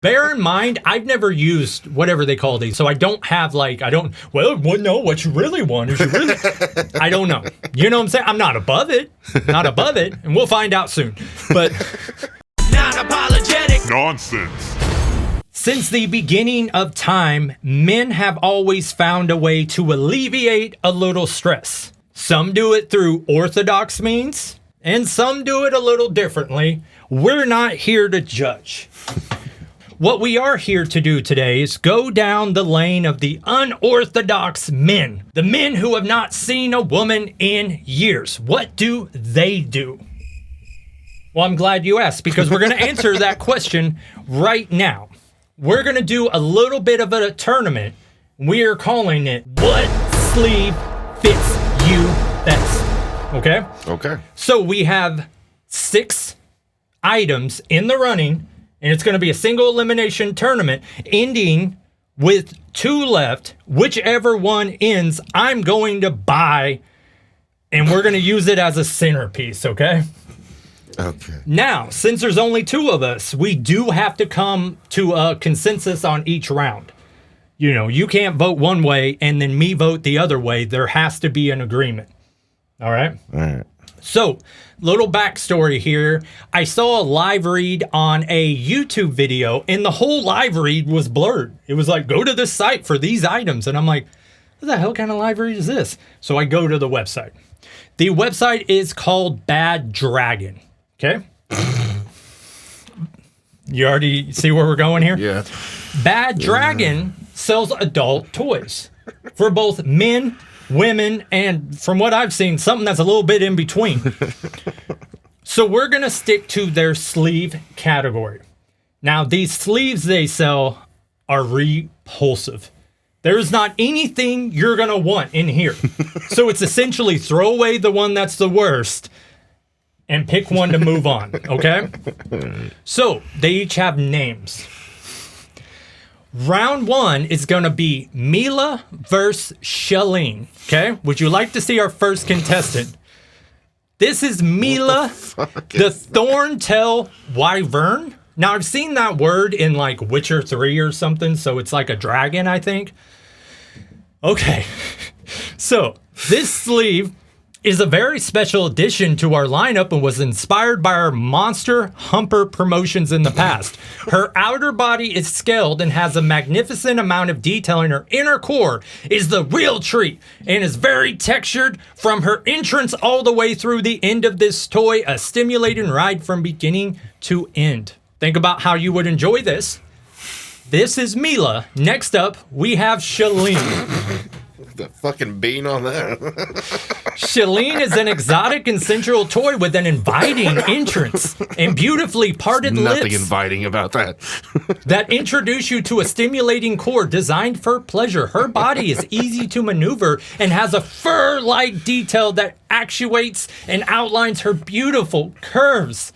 Bear in mind, I've never used whatever they call these, so I don't have what you really want is you really... I don't know. You know what I'm saying? I'm not above it, and we'll find out soon. But... non-apologetic nonsense. Since the beginning of time, men have always found a way to alleviate a little stress. Some do it through orthodox means, and some do it a little differently. We're not here to judge. What we are here to do today is go down the lane of the unorthodox men. The men who have not seen a woman in years. What do they do? Well, I'm glad you asked, because we're going to answer that question right now. We're going to do a little bit of a tournament. We are calling it What Sleeve Fits You Best. Okay? Okay. So we have 6 items in the running, and it's going to be a single elimination tournament ending with 2 left. Whichever one ends, I'm going to buy, and we're going to use it as a centerpiece, okay? Okay. Now, since there's only 2 of us, we do have to come to a consensus on each round. You know, you can't vote one way and then me vote the other way. There has to be an agreement. All right? All right. So, little backstory here. I saw a live read on a YouTube video, and the whole live read was blurred. It was like, go to this site for these items. And I'm like, what the hell kind of live read is this? So I go to the website. The website is called Bad Dragon. Okay? You already see where we're going here? Yeah. Bad Dragon sells adult toys for both men, women, and from what I've seen, something that's a little bit in between. So we're going to stick to their sleeve category. Now, these sleeves they sell are repulsive. There's not anything you're going to want in here. So it's essentially throw away the one that's the worst and pick one to move on, okay? So they each have names. Round 1 is going to be Mila versus Shailene, okay? Would you like to see our first contestant? This is Mila, the Thorntail Wyvern. Now, I've seen that word in like Witcher 3 or something, so it's like a dragon, I think. Okay, so this sleeve is a very special addition to our lineup and was inspired by our Monster Humper promotions in the past. Her outer body is scaled and has a magnificent amount of detail, and her inner core is the real treat and is very textured from her entrance all the way through the end of this toy, a stimulating ride from beginning to end. Think about how you would enjoy this. This is Mila. Next up, we have Shailene. The fucking bean on that. Shailene is an exotic and sensual toy with an inviting entrance and beautifully parted Nothing lips inviting about that. that introduce you to a stimulating core designed for pleasure. Her body is easy to maneuver and has a fur-like detail that actuates and outlines her beautiful curves.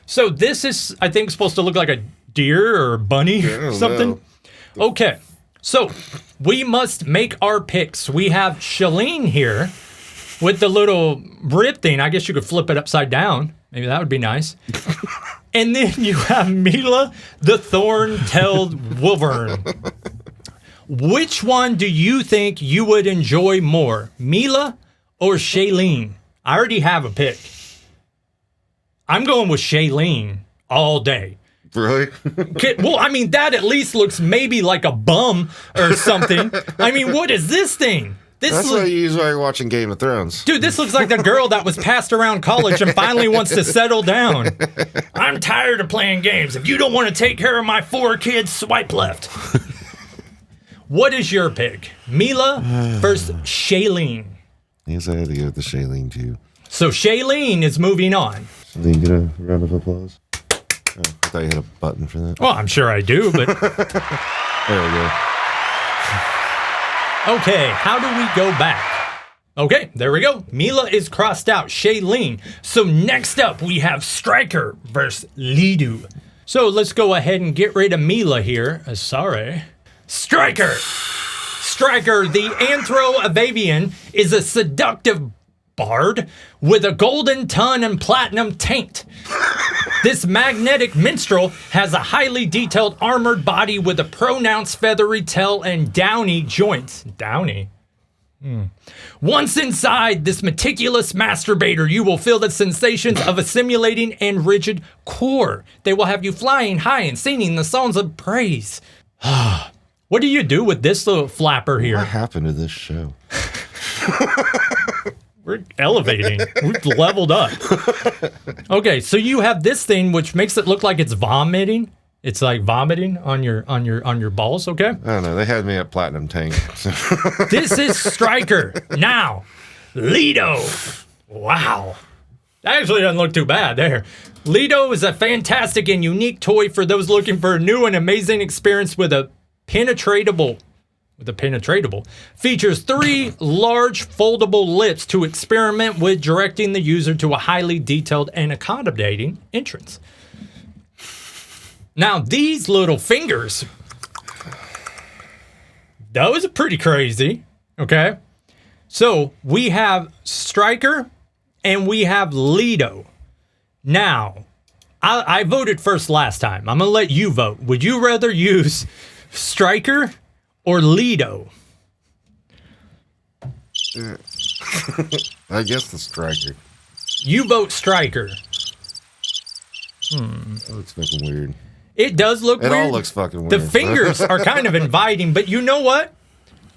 So this is, I think, supposed to look like a deer or a bunny or something. Know. Okay, so we must make our picks. We have Shailene here with the little rib thing. I guess you could flip it upside down. Maybe that would be nice. And then you have Mila, the thorn-tailed wyvern. Which one do you think you would enjoy more, Mila or Shailene? I already have a pick. I'm going with Shailene all day. Really? Well, I mean, that at least looks maybe like a bum or something. I mean, what is this thing? That's what you use while you're watching Game of Thrones. Dude, this looks like the girl that was passed around college and finally wants to settle down. I'm tired of playing games. If you don't want to take care of my 4 kids, swipe left. What is your pick? Mila versus Shailene. Yes, I had to go with the Shailene too. So Shailene is moving on. Shailene, get a round of applause. Oh, I thought you had a button for that. Well, I'm sure I do, but... There we go. Okay, how do we go back? Okay, there we go. Mila is crossed out. Shailene. So next up, we have Striker versus Lidu. So let's go ahead and get rid of Mila here. Sorry. Striker! Striker, the Anthro-Avavian, is a seductive bard with a golden tongue and platinum taint. This magnetic minstrel has a highly detailed armored body with a pronounced feathery tail and downy joints. Downy? Once inside this meticulous masturbator, you will feel the sensations of a simulating and rigid core. They will have you flying high and singing the songs of praise. What do you do with this little flapper here? What happened to this show? We're elevating. We've leveled up. Okay, so you have this thing which makes it look like it's vomiting. It's like vomiting on your balls, okay? I don't know. They had me at Platinum Tank. This is Striker. Now, Lido. Wow. That actually doesn't look too bad there. Lido is a fantastic and unique toy for those looking for a new and amazing experience with a penetratable. Features 3 large foldable lips to experiment with, directing the user to a highly detailed and accommodating entrance. Now, these little fingers, those are pretty crazy, okay? So, we have Striker and we have Lido. Now, I voted first last time. I'm going to let you vote. Would you rather use Striker or Lido? I guess the Striker. You vote Striker. That looks fucking weird. It does look weird. It all looks fucking weird. The fingers are kind of inviting, but you know what?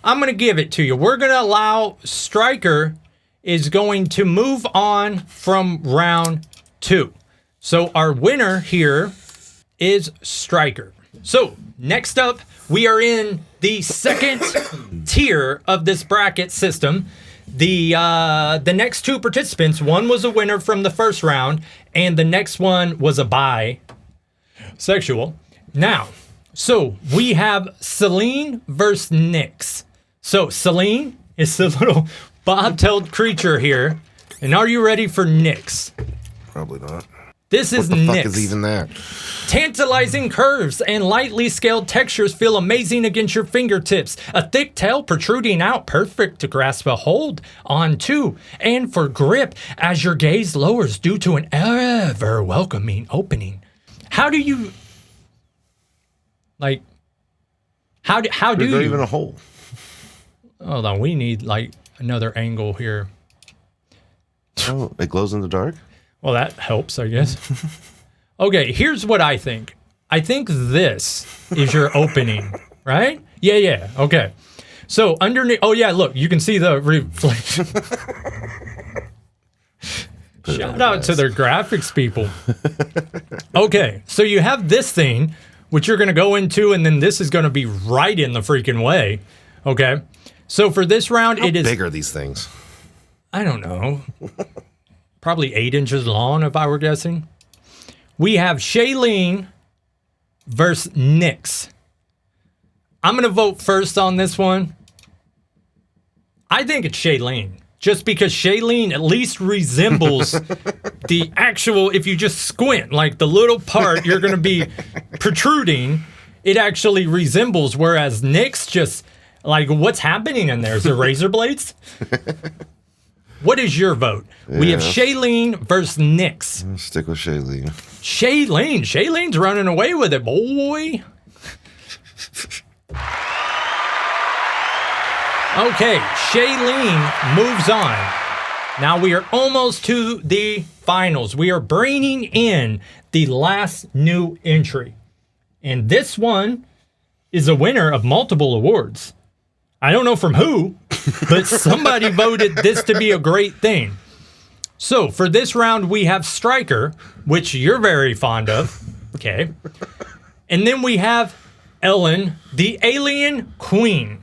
I'm going to give it to you. We're going to allow Striker is going to move on from round 2. So our winner here is Striker. So next up, we are in the second tier of this bracket system. The next 2 participants, one was a winner from the first round, and the next one was a bisexual. Now, so we have Celine versus Nyx. So Celine is the little bobtailed creature here. And are you ready for Nyx? Probably not. This is What the Nyx. fuck is even that? Tantalizing curves and lightly scaled textures feel amazing against your fingertips. A thick tail protruding out, perfect to grasp a hold onto and for grip as your gaze lowers due to an ever welcoming opening. How do you like? How do There's you? not even a hole. Hold on, we need like another angle here. Oh, it glows in the dark? Well, that helps, I guess. Okay, here's what I think. I think this is your opening, right? Yeah, okay. So underneath, oh yeah, look, you can see the reflection. Shout out to their graphics people. Okay, so you have this thing, which you're going to go into, and then this is going to be right in the freaking way. Okay, so for this round, it is... How big are these things? I don't know. Probably 8 inches long, if I were guessing. We have Shailene versus Nyx. I'm going to vote first on this one. I think it's Shailene. Just because Shailene at least resembles the actual, if you just squint, like the little part you're going to be protruding, it actually resembles. Whereas Nyx just, like, what's happening in there? Is there razor blades? What is your vote? Yeah. We have Shailene versus Nyx. I'll stick with Shailene. Shailene's running away with it, boy. Okay, Shailene moves on. Now we are almost to the finals. We are bringing in the last new entry. And this one is a winner of multiple awards. I don't know from who, but somebody voted this to be a great thing. So for this round, we have Striker, which you're very fond of. Okay. And then we have Ellen, the Alien Queen.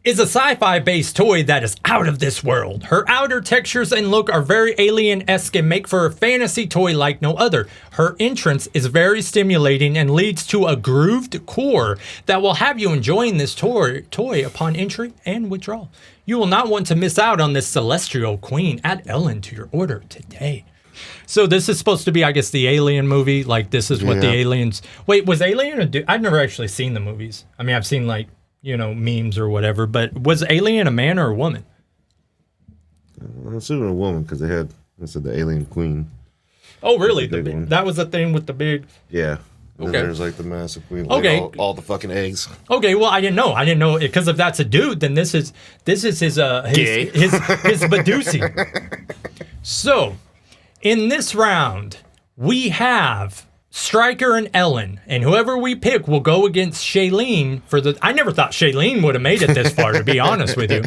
Is a sci-fi based toy that is out of this world. Her outer textures and look are very alien-esque and make for a fantasy toy like no other. Her entrance is very stimulating and leads to a grooved core that will have you enjoying this toy upon entry and withdrawal. You will not want to miss out on this celestial queen. Add Ellen to your order today. So this is supposed to be, I guess, the Alien movie. Like, this is what the aliens... Wait, was Alien a I've never actually seen the movies. I mean, I've seen, like, you know, memes or whatever, but was Alien a man or a woman? I'm assuming a woman, because they said the Alien Queen. Oh, really? The big one. That was the thing with the big... Yeah. And Okay. then there's like the massive queen. Okay. Like all the fucking eggs. Okay, well, I didn't know because if that's a dude, then this is his his Medusi. So, in this round, we have Stryker and Ellen, and whoever we pick will go against Shailene for the... I never thought Shailene would have made it this far, to be honest with you.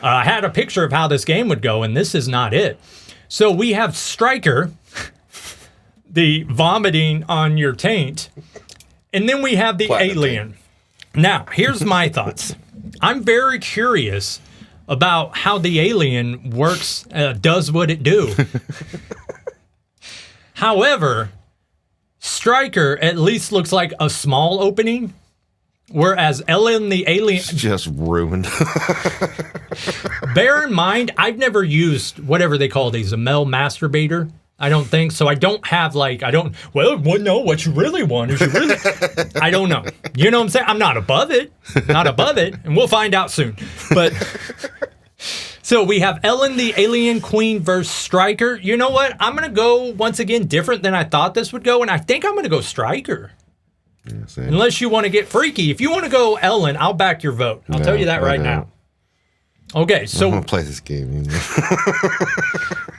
I had a picture of how this game would go, and this is not it. So we have Stryker, the vomiting on your taint, and then we have the alien. Now, here's my thoughts. I'm very curious about how the alien works, does what it do. However, Stryker at least looks like a small opening, whereas Ellen the alien... Just ruined. Bear in mind, I've never used whatever they call these, a male masturbator. I don't think so. I don't have like, well, no, what you really want is you really... I don't know. You know what I'm saying? I'm not above it. Not above it. And we'll find out soon. But... So we have Ellen the Alien Queen versus Stryker. You know what? I'm going to go, once again, different than I thought this would go, and I think I'm going to go Stryker. Yeah, unless you want to get freaky. If you want to go Ellen, I'll back your vote. I'll tell you that right now. Okay, so... I'm going to play this game.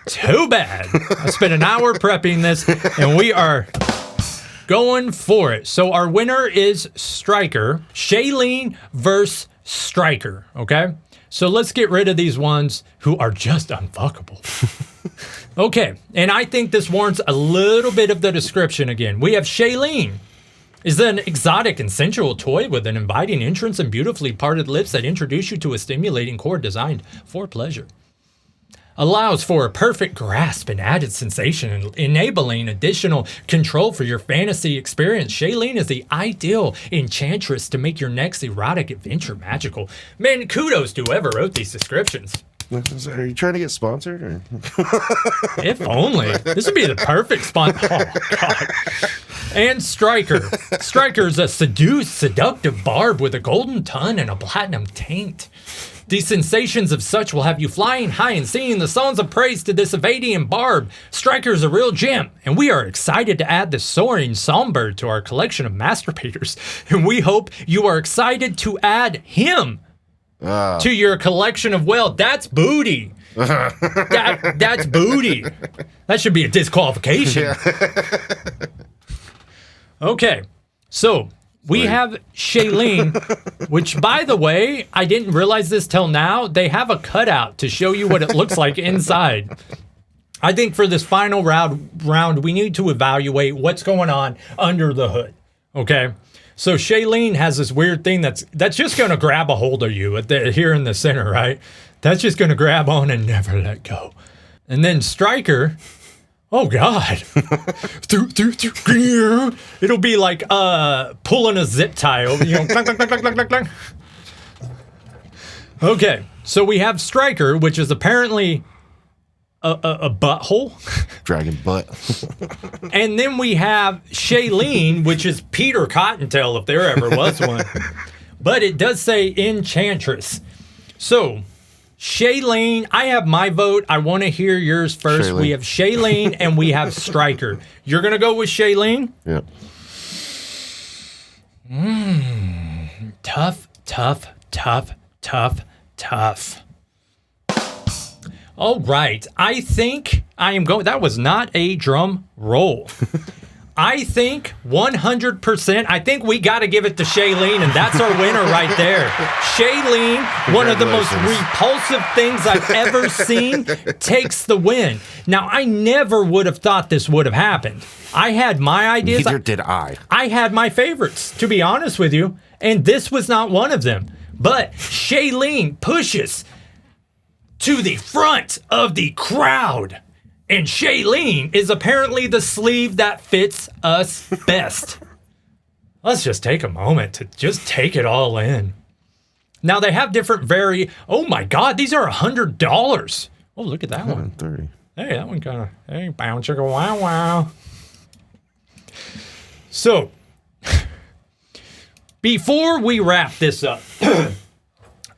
Too bad. I spent an hour prepping this, and we are going for it. So our winner is Stryker. Shailene versus Stryker, okay? So let's get rid of these ones who are just unfuckable. Okay, and I think this warrants a little bit of the description again. We have Shailene. Is an exotic and sensual toy with an inviting entrance and beautifully parted lips that introduce you to a stimulating cord designed for pleasure. Allows for a perfect grasp and added sensation, enabling additional control for your fantasy experience. Shailene is the ideal enchantress to make your next erotic adventure magical. Man, kudos to whoever wrote these descriptions. Are you trying to get sponsored? Or? If only. This would be the perfect sponsor. Oh, God. And Stryker. Stryker is a seductive barb with a golden tongue and a platinum taint. The sensations of such will have you flying high and singing the songs of praise to this Evadian barb. Stryker is a real gem, and we are excited to add this soaring songbird to our collection of masturbators. And we hope you are excited to add him to your collection of, well, that's booty. That's booty. That should be a disqualification. Yeah. Okay, so... we have Shailene, which, by the way, I didn't realize this till now. They have a cutout to show you what it looks like inside. I think for this final round, we need to evaluate what's going on under the hood, okay? So Shailene has this weird thing that's just going to grab a hold of you here in the center, right? That's just going to grab on and never let go. And then Stryker... oh, God. It'll be like pulling a zip tie over, you know. Clang, clang, clang, clang, clang, clang. Okay, so we have Stryker, which is apparently a butthole. Dragon butt. And then we have Shailene, which is Peter Cottontail, if there ever was one. But it does say Enchantress. So... Shailene, I have my vote. I want to hear yours first. Shailene. We have Shailene and we have Stryker. You're going to go with Shailene? Yep. Tough, tough, tough, tough, tough. All right. I think I am going... that was not a drum roll. I think 100%, I think we got to give it to Shailene, and that's our winner right there. Shailene, one of the most repulsive things I've ever seen, takes the win. Now, I never would have thought this would have happened. I had my ideas. Neither did I. I had my favorites, to be honest with you, and this was not one of them. But Shailene pushes to the front of the crowd. And Shailene is apparently the sleeve that fits us best. Let's just take a moment to just take it all in. Now they have different oh my God, these are $100. Oh, look at that one. 130. Hey, that one kind of, hey, bow chicka wow wow. So, before we wrap this up,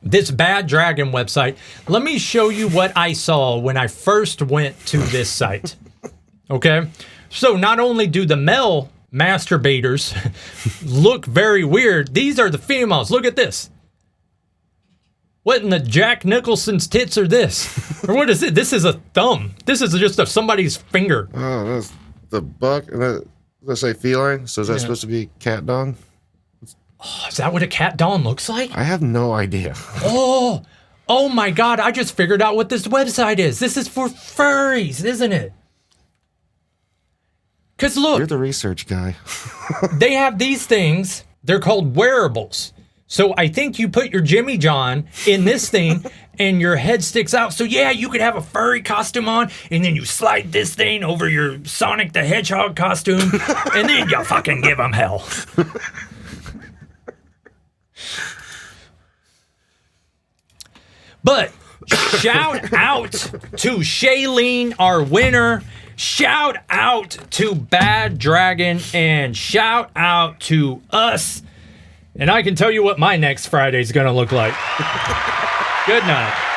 this Bad Dragon website, let me show you what I saw when I first went to this site. Okay? So not only do the male masturbators look very weird, these are the females. Look at this. What in the Jack Nicholson's tits are this? Or what is it? This is a thumb. This is just somebody's finger. Oh, that's the buck. And that, let's say feline. So is that supposed to be cat dong? Oh, is that what a cat dong looks like? I have no idea. Oh my God. I just figured out what this website is. This is for furries, isn't it? Because look. You're the research guy. They have these things. They're called wearables. So I think you put your Jimmy John in this thing and your head sticks out. So yeah, you could have a furry costume on and then you slide this thing over your Sonic the Hedgehog costume and then you fucking give them hell. But shout out to Shailene, our winner. Shout out to Bad Dragon and shout out to us. And I can tell you what my next Friday is going to look like. Good night.